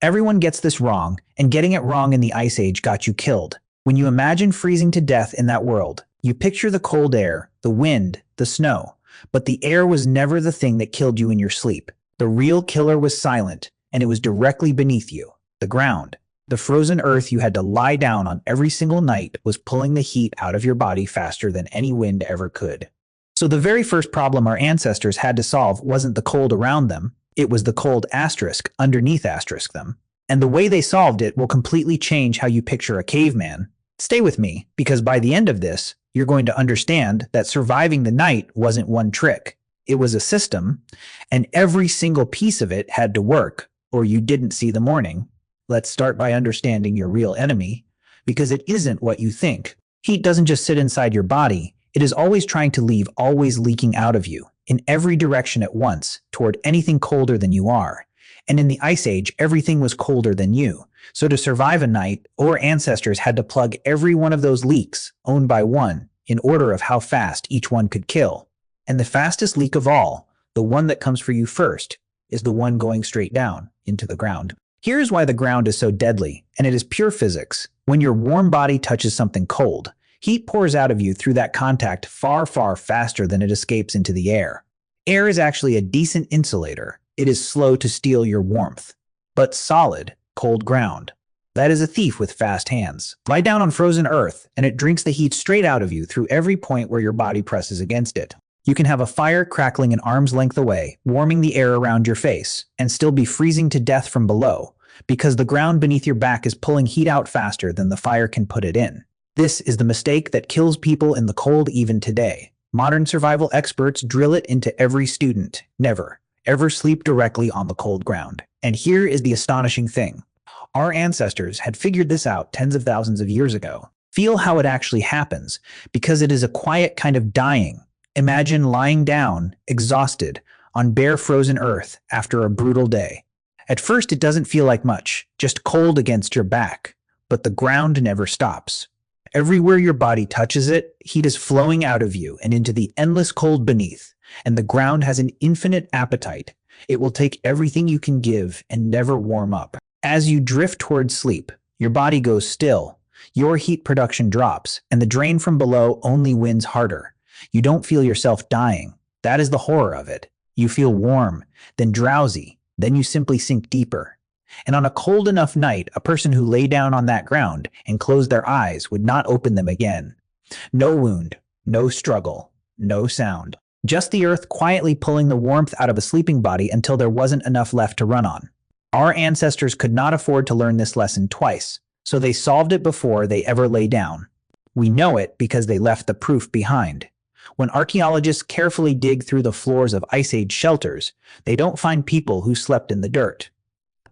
Everyone gets this wrong, and getting it wrong in the Ice Age got you killed. When you imagine freezing to death in that world, you picture the cold air, the wind, the snow. But the air was never the thing that killed you in your sleep. The real killer was silent, and it was directly beneath you, the ground. The frozen earth you had to lie down on every single night was pulling the heat out of your body faster than any wind ever could. So the very first problem our ancestors had to solve wasn't the cold around them, it was the cold asterisk underneath asterisk them. And the way they solved it will completely change how you picture a caveman. Stay with me, because by the end of this, you're going to understand that surviving the night wasn't one trick. It was a system, and every single piece of it had to work, or you didn't see the morning. Let's start by understanding your real enemy, because it isn't what you think. Heat doesn't just sit inside your body. It is always trying to leave, always leaking out of you, in every direction at once, toward anything colder than you are. And in the Ice Age, everything was colder than you. So to survive a night, our ancestors had to plug every one of those leaks, one by one, in order of how fast each one could kill. And the fastest leak of all, the one that comes for you first, is the one going straight down into the ground. Here's why the ground is so deadly, and it is pure physics. When your warm body touches something cold, heat pours out of you through that contact far, far faster than it escapes into the air. Air is actually a decent insulator. It is slow to steal your warmth. But solid, cold ground, that is a thief with fast hands. Lie down on frozen earth, and it drinks the heat straight out of you through every point where your body presses against it. You can have a fire crackling an arm's length away, warming the air around your face, and still be freezing to death from below, because the ground beneath your back is pulling heat out faster than the fire can put it in. This is the mistake that kills people in the cold even today. Modern survival experts drill it into every student. Never, ever sleep directly on the cold ground. And here is the astonishing thing. Our ancestors had figured this out tens of thousands of years ago. Feel how it actually happens, because it is a quiet kind of dying. Imagine lying down, exhausted, on bare frozen earth after a brutal day. At first it doesn't feel like much, just cold against your back. But the ground never stops. Everywhere your body touches it, heat is flowing out of you and into the endless cold beneath. And the ground has an infinite appetite. It will take everything you can give and never warm up. As you drift towards sleep, your body goes still. Your heat production drops, and the drain from below only wins harder. You don't feel yourself dying. That is the horror of it. You feel warm, then drowsy, then you simply sink deeper. And on a cold enough night, a person who lay down on that ground and closed their eyes would not open them again. No wound, no struggle, no sound. Just the earth quietly pulling the warmth out of a sleeping body until there wasn't enough left to run on. Our ancestors could not afford to learn this lesson twice, so they solved it before they ever lay down. We know it because they left the proof behind. When archaeologists carefully dig through the floors of Ice Age shelters, they don't find people who slept in the dirt.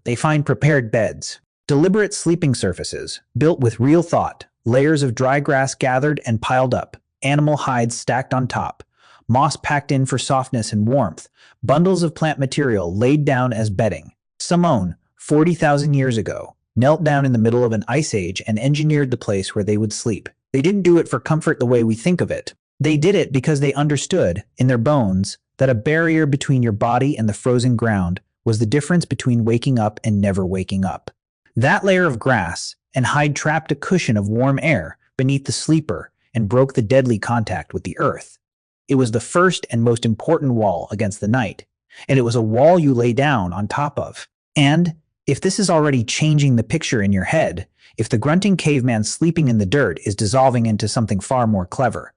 They find prepared beds, deliberate sleeping surfaces, built with real thought, layers of dry grass gathered and piled up, animal hides stacked on top, moss packed in for softness and warmth, bundles of plant material laid down as bedding. Sewn, 40,000 years ago, knelt down in the middle of an ice age and engineered the place where they would sleep. They didn't do it for comfort the way we think of it. They did it because they understood, in their bones, that a barrier between your body and the frozen ground was the difference between waking up and never waking up. That layer of grass and hide trapped a cushion of warm air beneath the sleeper and broke the deadly contact with the earth. It was the first and most important wall against the night, and it was a wall you lay down on top of. And if this is already changing the picture in your head, if the grunting caveman sleeping in the dirt is dissolving into something far more clever,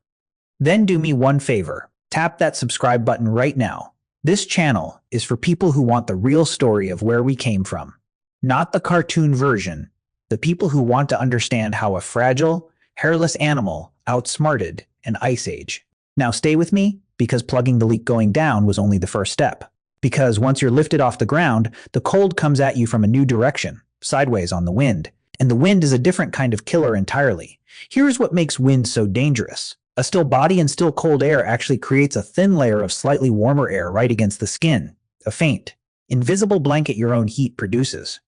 then do me one favor, tap that subscribe button right now. This channel is for people who want the real story of where we came from, not the cartoon version, the people who want to understand how a fragile, hairless animal outsmarted an ice age. Now stay with me, because plugging the leak going down was only the first step. Because once you're lifted off the ground, the cold comes at you from a new direction, sideways on the wind. And the wind is a different kind of killer entirely. Here's what makes wind so dangerous. A still body and still cold air actually creates a thin layer of slightly warmer air right against the skin, a faint, invisible blanket your own heat produces.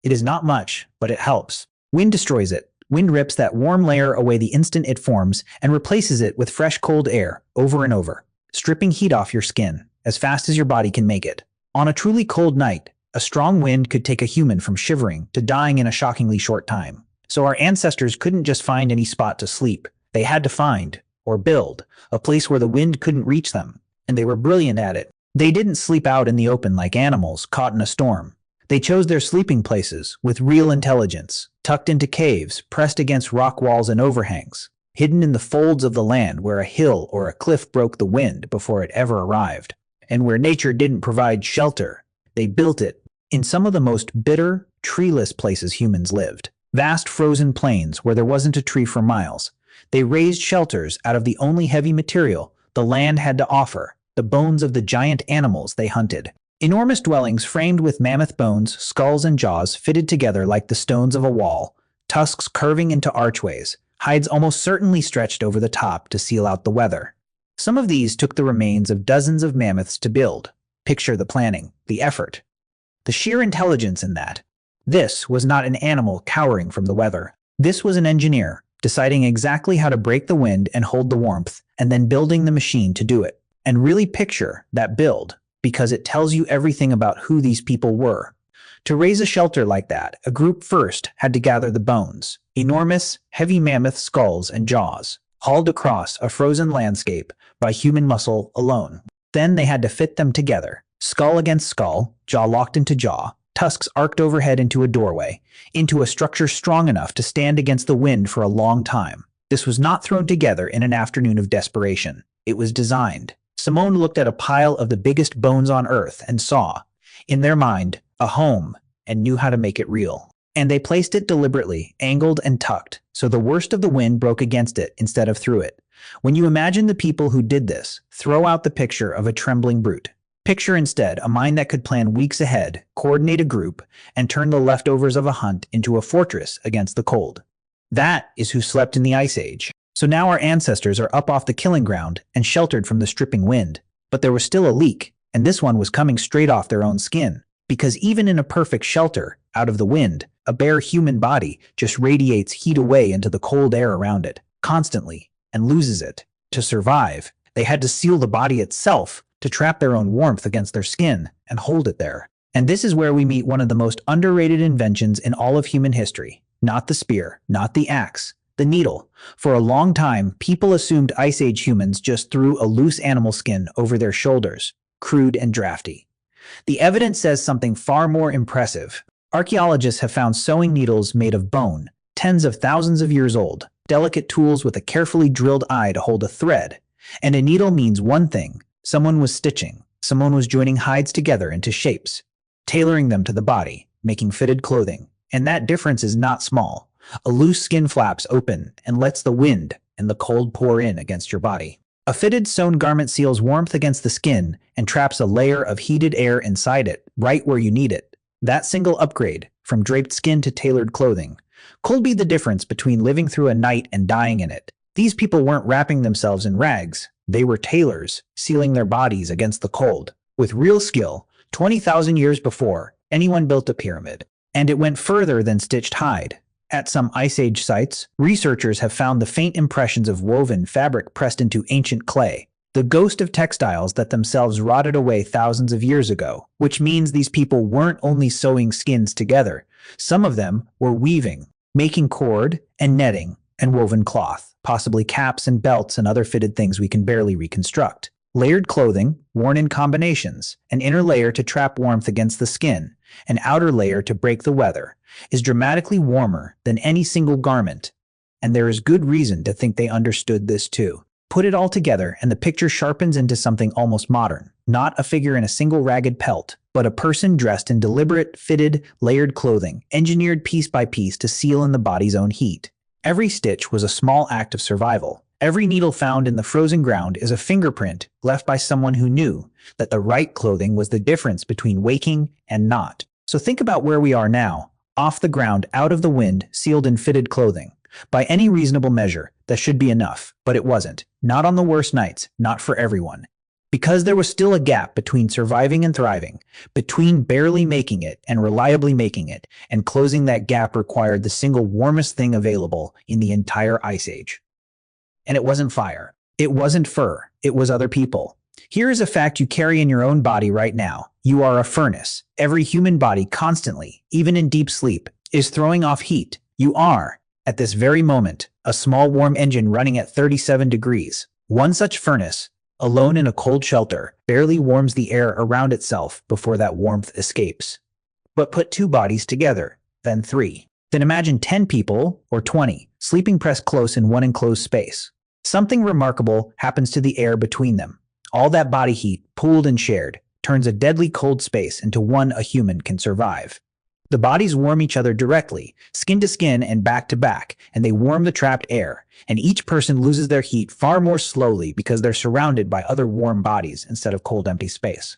It is not much, but it helps. Wind destroys it. Wind rips that warm layer away the instant it forms and replaces it with fresh cold air over and over, stripping heat off your skin as fast as your body can make it. On a truly cold night, A strong wind could take a human from shivering to dying in a shockingly short time. So our ancestors couldn't just find any spot to sleep. They had to find, or build, a place where the wind couldn't reach them, and they were brilliant at it. They didn't sleep out in the open like animals caught in a storm. They chose their sleeping places with real intelligence, tucked into caves, pressed against rock walls and overhangs, hidden in the folds of the land where a hill or a cliff broke the wind before it ever arrived. And where nature didn't provide shelter, they built it in some of the most bitter, treeless places humans lived. Vast frozen plains where there wasn't a tree for miles. They raised shelters out of the only heavy material the land had to offer, the bones of the giant animals they hunted. Enormous dwellings framed with mammoth bones, skulls, and jaws fitted together like the stones of a wall, tusks curving into archways, hides almost certainly stretched over the top to seal out the weather. Some of these took the remains of dozens of mammoths to build. Picture the planning, the effort, the sheer intelligence in that. This was not an animal cowering from the weather. This was an engineer, deciding exactly how to break the wind and hold the warmth, and then building the machine to do it. And really picture that build, because it tells you everything about who these people were. To raise a shelter like that, a group first had to gather the bones, enormous, heavy mammoth skulls and jaws, hauled across a frozen landscape by human muscle alone. Then they had to fit them together, skull against skull, jaw locked into jaw, tusks arced overhead into a doorway, into a structure strong enough to stand against the wind for a long time. This was not thrown together in an afternoon of desperation. It was designed. Simone looked at a pile of the biggest bones on Earth and saw, in their mind, a home, and knew how to make it real. And they placed it deliberately, angled and tucked, so the worst of the wind broke against it instead of through it. When you imagine the people who did this, throw out the picture of a trembling brute. Picture instead a mind that could plan weeks ahead, coordinate a group, and turn the leftovers of a hunt into a fortress against the cold. That is who slept in the Ice Age. So now our ancestors are up off the killing ground and sheltered from the stripping wind. But there was still a leak, and this one was coming straight off their own skin. Because even in a perfect shelter, out of the wind, a bare human body just radiates heat away into the cold air around it, constantly, and loses it. To survive, they had to seal the body itself to trap their own warmth against their skin and hold it there. And this is where we meet one of the most underrated inventions in all of human history. Not the spear, not the axe, the needle. For a long time, people assumed Ice Age humans just threw a loose animal skin over their shoulders, crude and drafty. The evidence says something far more impressive. Archaeologists have found sewing needles made of bone, tens of thousands of years old, delicate tools with a carefully drilled eye to hold a thread. And a needle means one thing. Someone was stitching. Someone was joining hides together into shapes, tailoring them to the body, making fitted clothing. And that difference is not small. A loose skin flaps open and lets the wind and the cold pour in against your body. A fitted sewn garment seals warmth against the skin and traps a layer of heated air inside it, right where you need it. That single upgrade, from draped skin to tailored clothing, could be the difference between living through a night and dying in it. These people weren't wrapping themselves in rags. They were tailors, sealing their bodies against the cold. With real skill, 20,000 years before anyone built a pyramid. And it went further than stitched hide. At some Ice Age sites, researchers have found the faint impressions of woven fabric pressed into ancient clay, the ghost of textiles that themselves rotted away thousands of years ago, which means these people weren't only sewing skins together. Some of them were weaving, making cord and netting and woven cloth, possibly caps and belts and other fitted things we can barely reconstruct. Layered clothing, worn in combinations, an inner layer to trap warmth against the skin, an outer layer to break the weather, is dramatically warmer than any single garment. And there is good reason to think they understood this too. Put it all together and the picture sharpens into something almost modern. Not a figure in a single ragged pelt, but a person dressed in deliberate, fitted, layered clothing, engineered piece by piece to seal in the body's own heat. Every stitch was a small act of survival. Every needle found in the frozen ground is a fingerprint left by someone who knew that the right clothing was the difference between waking and not. So think about where we are now, off the ground, out of the wind, sealed in fitted clothing. By any reasonable measure, that should be enough, but it wasn't. Not on the worst nights, not for everyone. Because there was still a gap between surviving and thriving, between barely making it and reliably making it, and closing that gap required the single warmest thing available in the entire Ice Age. And it wasn't fire. It wasn't fur. It was other people. Here is a fact you carry in your own body right now. You are a furnace. Every human body constantly, even in deep sleep, is throwing off heat. You are, at this very moment, a small warm engine running at 37 degrees. One such furnace, alone in a cold shelter, barely warms the air around itself before that warmth escapes. But put two bodies together, then three. Then imagine 10 people, or 20, sleeping pressed close in one enclosed space. Something remarkable happens to the air between them. All that body heat, pooled and shared, turns a deadly cold space into one a human can survive. The bodies warm each other directly, skin to skin and back to back, and they warm the trapped air, and each person loses their heat far more slowly because they're surrounded by other warm bodies instead of cold empty space.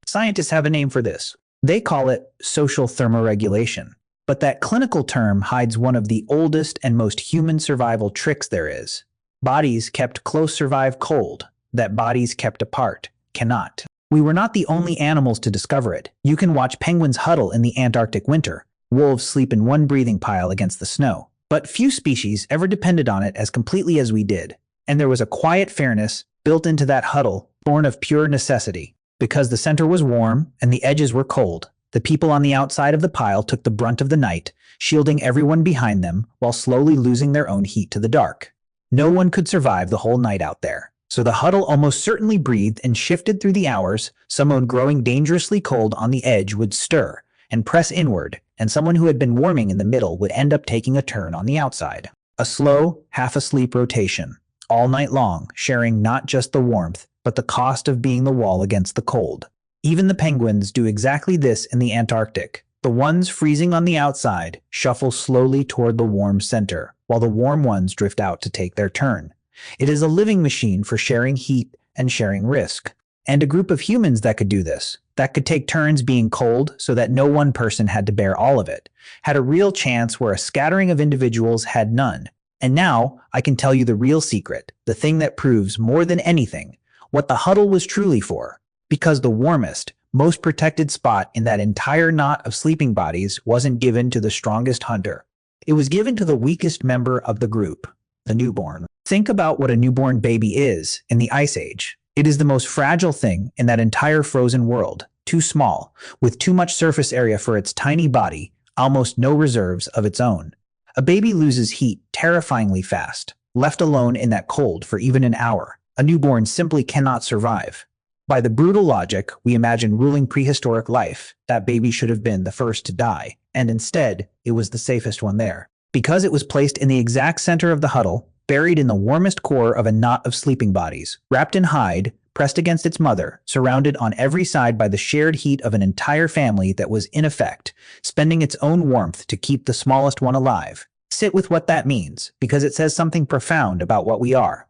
Scientists have a name for this. They call it social thermoregulation. But that clinical term hides one of the oldest and most human survival tricks there is. Bodies kept close survive cold, that bodies kept apart cannot. We were not the only animals to discover it. You can watch penguins huddle in the Antarctic winter. Wolves sleep in one breathing pile against the snow. But few species ever depended on it as completely as we did. And there was a quiet fairness built into that huddle, born of pure necessity. Because the center was warm and the edges were cold, the people on the outside of the pile took the brunt of the night, shielding everyone behind them while slowly losing their own heat to the dark. No one could survive the whole night out there. So the huddle almost certainly breathed and shifted through the hours. Someone growing dangerously cold on the edge would stir and press inward, and someone who had been warming in the middle would end up taking a turn on the outside. A slow, half-asleep rotation, all night long, sharing not just the warmth, but the cost of being the wall against the cold. Even the penguins do exactly this in the Antarctic. The ones freezing on the outside shuffle slowly toward the warm center, while the warm ones drift out to take their turn. It is a living machine for sharing heat and sharing risk. And a group of humans that could do this, that could take turns being cold so that no one person had to bear all of it, had a real chance where a scattering of individuals had none. And now I can tell you the real secret, the thing that proves more than anything what the huddle was truly for. Because the warmest, most protected spot in that entire knot of sleeping bodies wasn't given to the strongest hunter. It was given to the weakest member of the group, the newborn. Think about what a newborn baby is in the Ice Age. It is the most fragile thing in that entire frozen world, too small, with too much surface area for its tiny body, almost no reserves of its own. A baby loses heat terrifyingly fast. Left alone in that cold for even an hour, a newborn simply cannot survive. By the brutal logic we imagine ruling prehistoric life, that baby should have been the first to die, and instead, it was the safest one there. Because it was placed in the exact center of the huddle, buried in the warmest core of a knot of sleeping bodies, wrapped in hide, pressed against its mother, surrounded on every side by the shared heat of an entire family that was in effect, spending its own warmth to keep the smallest one alive. Sit with what that means, because it says something profound about what we are.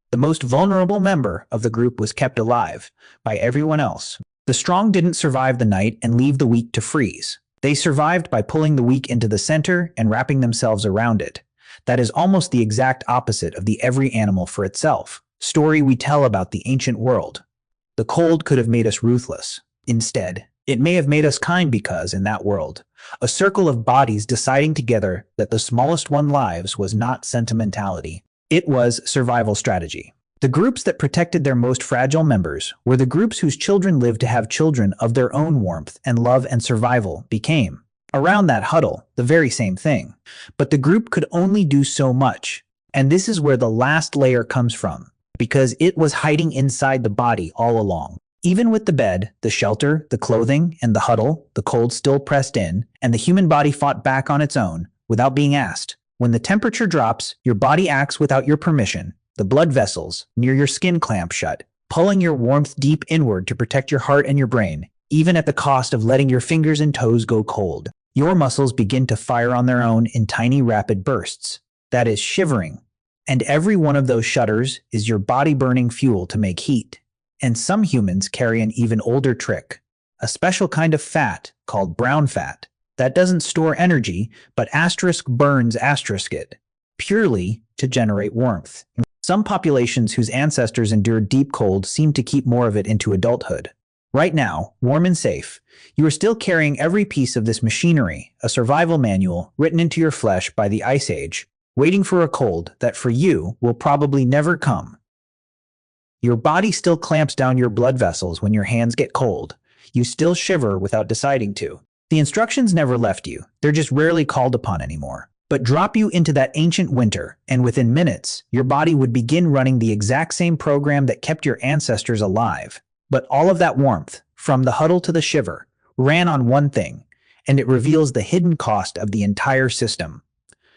The most vulnerable member of the group was kept alive by everyone else. The strong didn't survive the night and leave the weak to freeze. They survived by pulling the weak into the center and wrapping themselves around it. That is almost the exact opposite of the every animal for itself story we tell about the ancient world. The cold could have made us ruthless. Instead, it may have made us kind because, in that world, a circle of bodies deciding together that the smallest one lives was not sentimentality. It was survival strategy. The groups that protected their most fragile members were the groups whose children lived to have children of their own warmth and love and survival became. Around that huddle, the very same thing. But the group could only do so much. And this is where the last layer comes from, because it was hiding inside the body all along. Even with the bed, the shelter, the clothing, and the huddle, the cold still pressed in, and the human body fought back on its own, without being asked. When the temperature drops, your body acts without your permission. The blood vessels near your skin clamp shut, pulling your warmth deep inward to protect your heart and your brain, even at the cost of letting your fingers and toes go cold. Your muscles begin to fire on their own in tiny rapid bursts. That is shivering. And every one of those shudders is your body burning fuel to make heat. And some humans carry an even older trick, a special kind of fat called brown fat that doesn't store energy but burns it, purely to generate warmth. Some populations whose ancestors endured deep cold seem to keep more of it into adulthood. Right now, warm and safe, you are still carrying every piece of this machinery, a survival manual written into your flesh by the Ice Age, waiting for a cold that for you will probably never come. Your body still clamps down your blood vessels when your hands get cold. You still shiver without deciding to. The instructions never left you. They're just rarely called upon anymore. But drop you into that ancient winter, and within minutes, your body would begin running the exact same program that kept your ancestors alive. But all of that warmth, from the huddle to the shiver, ran on one thing, and it reveals the hidden cost of the entire system.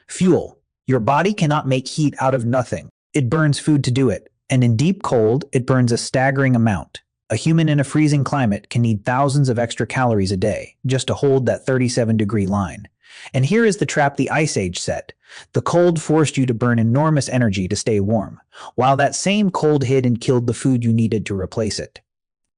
Fuel. Your body cannot make heat out of nothing. It burns food to do it, and in deep cold, it burns a staggering amount. A human in a freezing climate can need thousands of extra calories a day just to hold that 37-degree line. And here is the trap the Ice Age set. The cold forced you to burn enormous energy to stay warm, while that same cold hid and killed the food you needed to replace it.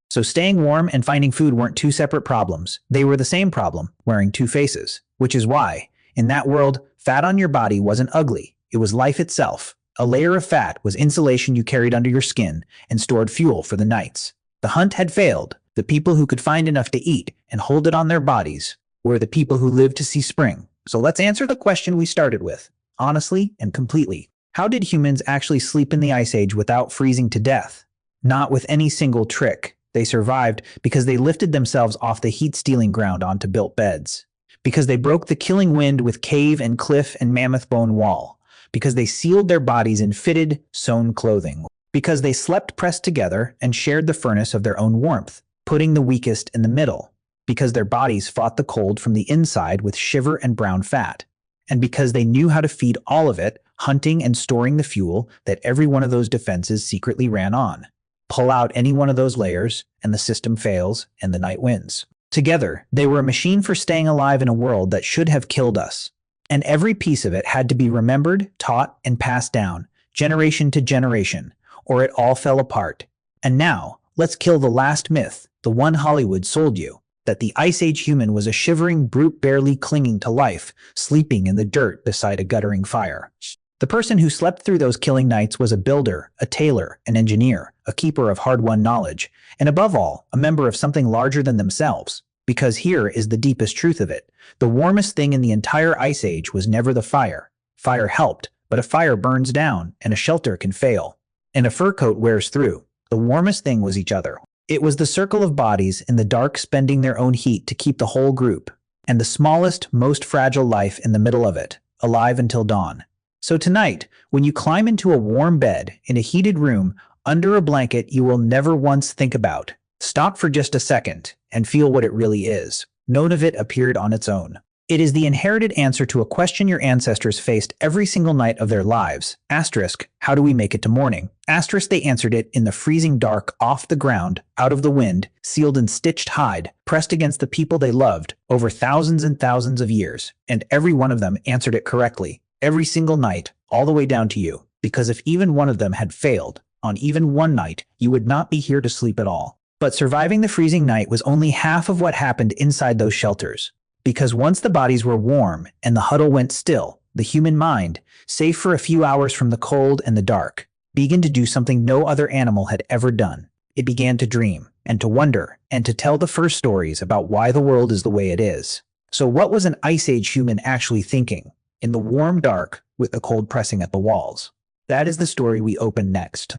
So staying warm and finding food weren't two separate problems. They were the same problem, wearing two faces. Which is why, in that world, fat on your body wasn't ugly. It was life itself. A layer of fat was insulation you carried under your skin and stored fuel for the nights. The hunt had failed. The people who could find enough to eat and hold it on their bodies were the people who lived to see spring. So let's answer the question we started with, honestly and completely. How did humans actually sleep in the Ice Age without freezing to death? Not with any single trick. They survived because they lifted themselves off the heat-stealing ground onto built beds. Because they broke the killing wind with cave and cliff and mammoth bone wall. Because they sealed their bodies in fitted, sewn clothing. Because they slept pressed together and shared the furnace of their own warmth, putting the weakest in the middle. Because their bodies fought the cold from the inside with shiver and brown fat. And because they knew how to feed all of it, hunting and storing the fuel that every one of those defenses secretly ran on. Pull out any one of those layers, and the system fails, and the night wins. Together, they were a machine for staying alive in a world that should have killed us. And every piece of it had to be remembered, taught, and passed down, generation to generation, or it all fell apart. And now, let's kill the last myth, the one Hollywood sold you, that the Ice Age human was a shivering brute barely clinging to life, sleeping in the dirt beside a guttering fire. The person who slept through those killing nights was a builder, a tailor, an engineer, a keeper of hard-won knowledge, and above all, a member of something larger than themselves. Because here is the deepest truth of it. The warmest thing in the entire Ice Age was never the fire. Fire helped, but a fire burns down, and a shelter can fail. And a fur coat wears through. The warmest thing was each other. It was the circle of bodies in the dark spending their own heat to keep the whole group, and the smallest, most fragile life in the middle of it, alive until dawn. So tonight, when you climb into a warm bed, in a heated room, under a blanket you will never once think about, stop for just a second and feel what it really is. None of it appeared on its own. It is the inherited answer to a question your ancestors faced every single night of their lives. Asterisk, how do we make it to morning? Asterisk, they answered it in the freezing dark, off the ground, out of the wind, sealed in stitched hide, pressed against the people they loved, over thousands and thousands of years. And every one of them answered it correctly. Every single night, all the way down to you. Because if even one of them had failed, on even one night, you would not be here to sleep at all. But surviving the freezing night was only half of what happened inside those shelters. Because once the bodies were warm and the huddle went still, the human mind, safe for a few hours from the cold and the dark, began to do something no other animal had ever done. It began to dream, and to wonder, and to tell the first stories about why the world is the way it is. So what was an Ice Age human actually thinking? In the warm dark, with the cold pressing at the walls. That is the story we open next.